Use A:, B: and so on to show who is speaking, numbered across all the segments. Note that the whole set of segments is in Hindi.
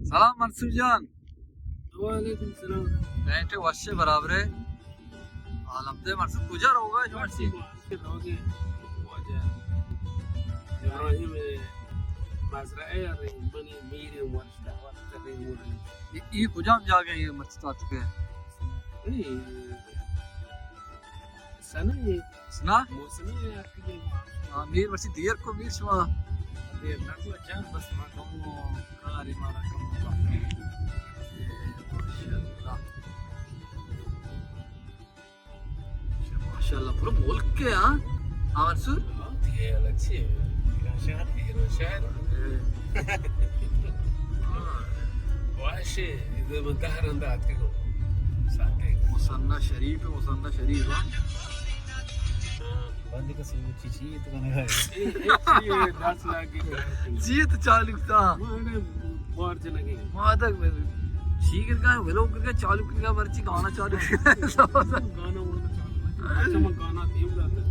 A: Salam Mansur Can.
B: वालेकुम सलाम।
A: Bence vahşi berabere. Alamde Mansur Kucar होगा जो मर्सी।
B: लोगे वजह इब्राहिम मजरए बनी मीरे वर्षा वक्त रे
A: ये कुजाम जागे ये मर्सी तात के।
B: सना ये
A: सुना?
B: मौसमी आपके
A: मीर मर्सी दियर को मीर शमा।
B: ये नगो जान बस मा कम कारी मारा कम
A: माशाल्लाह पूरा मुल्क के हाँ मंसूर
B: ये अलग सी शहर वाशे इधर मंतहर अंदाज के को साथे
A: मुसन्ना शरीफ है मुसन्ना शरीफ हाँ
B: बंदी का सब चीज़ ये तो कहना है ये 10 लाख की
A: जीत चालू था
B: मारे बाहर चला गया
A: मादक में ठीक है वेलो करके चालू करके मर्ची गाना चालू
B: गाना अच्छा मैं गाना थीम जाता है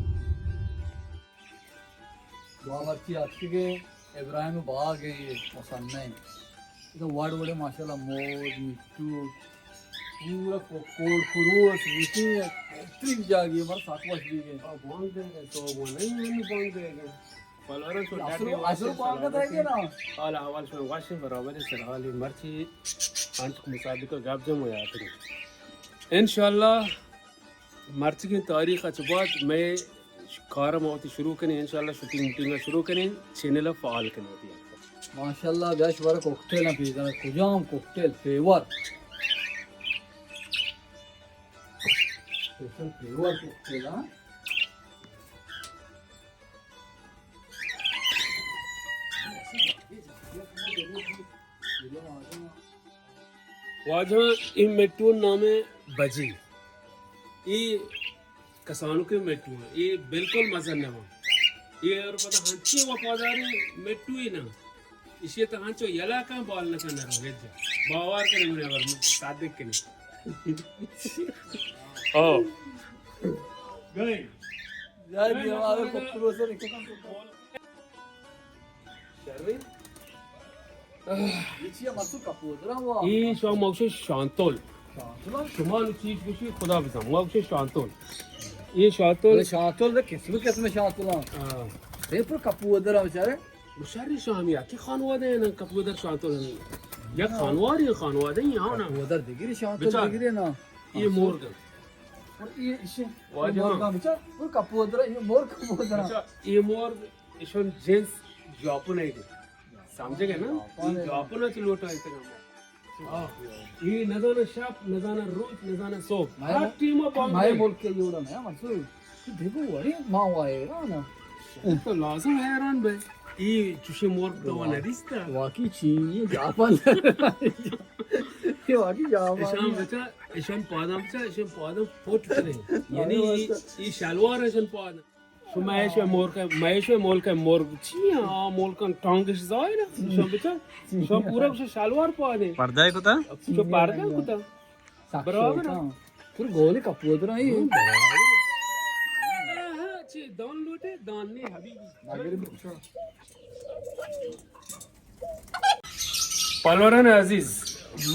A: दुआ मर्ची आपके के इब्राहिम बाग है ये मुसन्ना है तो वर्ड बड़े माशाल्लाह मोज मिट्टू पूरा कोड फुरूस मिट्टी ट्रिक जागी मर सातवाश भी के
B: बांग देंगे तो वो नहीं बांग देंगे पलवरन तो
A: असर बांग का है ना
B: हाल हवाल से वाशे बराबर है सर हाल मर्ची अंत मुसाबिक गाब जम हो जाते हैं इंशाल्लाह मर्ची की तारीख के बाद मैं कारम होती शुरू करें इंशाल्लाह शूटिंग शुरू करें चैनल फाल करें होती है
A: माशाल्लाह बेश बार कॉकटेल ना पी जाना कुजाम cocktail flavour special flavour cocktail हां
B: वाजह इन मेट्रो नामे बजी ये कसानों के मेट्रो है ये बिल्कुल मजा न हो ये और पता हंची वफादारी मेट्रो ही ना इसे तो हंचो यला का बॉल न करना रहे जा बावर के नहीं वर सादिक के नहीं ओ गए
A: यार ये हमारे कॉकटेल से निकल
B: शर्री
A: ये चीज मसू कपूदरा हुआ
B: ये शो मौसे शांतोल
A: शांतला
B: शुमाल चीज कुछ खुदा बिसा मौसे शांतोल ये शांतोल
A: शांतल दे किस्म शांतला
B: हां
A: ये पर कपूदरा बेचारे
B: मुशर्री शामी या कि खानवाद है ना कपूदर शांतोल या खानवाद ये खानवाद है यहाँ ना
A: उधर दिगिरी शांतल दिगिरी ना
B: ये मोरगन
A: और ये इसे
B: वाजह।
A: मोर का बेचारा वो कपूदरा ये मोर कपूदरा
B: अच्छा ये मोर इशन जेंस जापुन है समझेगा ना ये जापुन है लोटा है तक ये नजाना शाप नजाना रोज नजाना सोप हर टीम ऑफ
A: माय बोल के ये उड़ा ना मंसूर देखो वही मां आए ना
B: तो लाजम हैरान भाई ये चुशे मोर तो वाला रिश्ता
A: वाकई चीज ये जापान ये वाकई जापान
B: इशान पादम फोट करे यानी ये शलवार इशान पादम शो महेश मोल का मोर छिया मोल का टांग से जाए ना शो बेटा शो पूरा से शलवार पादे
A: पर्दा है कुता
B: शो पर्दा कुता बराबर
A: पूरे गोले कपूदरा ही
B: अच्छी दान लूटे दान ने हबीबी पलवरन अजीज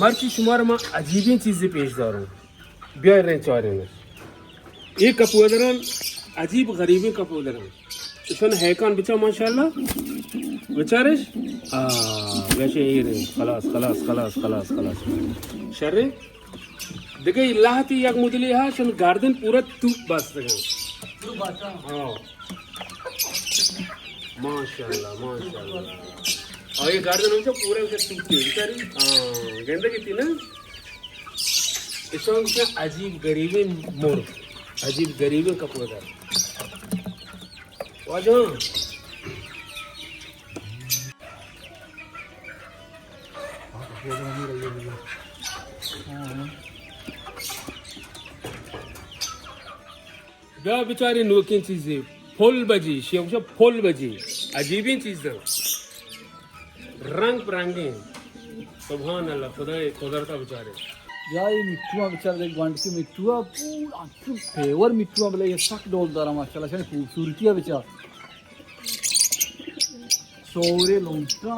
B: मर्ची शुमार में अजीबी चीजें पेश दार हूँ ब्याह रहे चारे में एक कपूदरन अजीब गरीबी कपूदरन इसन हैकान बिचा माशाल्लाह बेचारे वैसे ये रहे खलास खलास खलास खलास खलास शर्रे देखे इलाहती एक मुदली है शन गार्डन पूरा तूप बस रहे हाँ माशाल्लाह माशाल्लाह और ये गार्डन हमसे पूरे उसे टूटती है बेचारी गेंदा कितनी ना इसमें अजीब गरीबी मोर अजीब गरीबी का पौधा वाजह क्या बेचारी नोकिन चीजें फुल बजी शेवशा फुल बजी अजीबी चीजें रंग बिरंगे सुभान अल्लाह खुदा कुदरता बेचारे
A: या ये मिट्टुआ बेचारे देख गंड की मिट्टुआ पूरा फेवर मिट्टुआ बोले ये सक डोल दारा माशाल्लाह शायद खूबसूरती है बेचारा सोरे लोंटा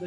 A: the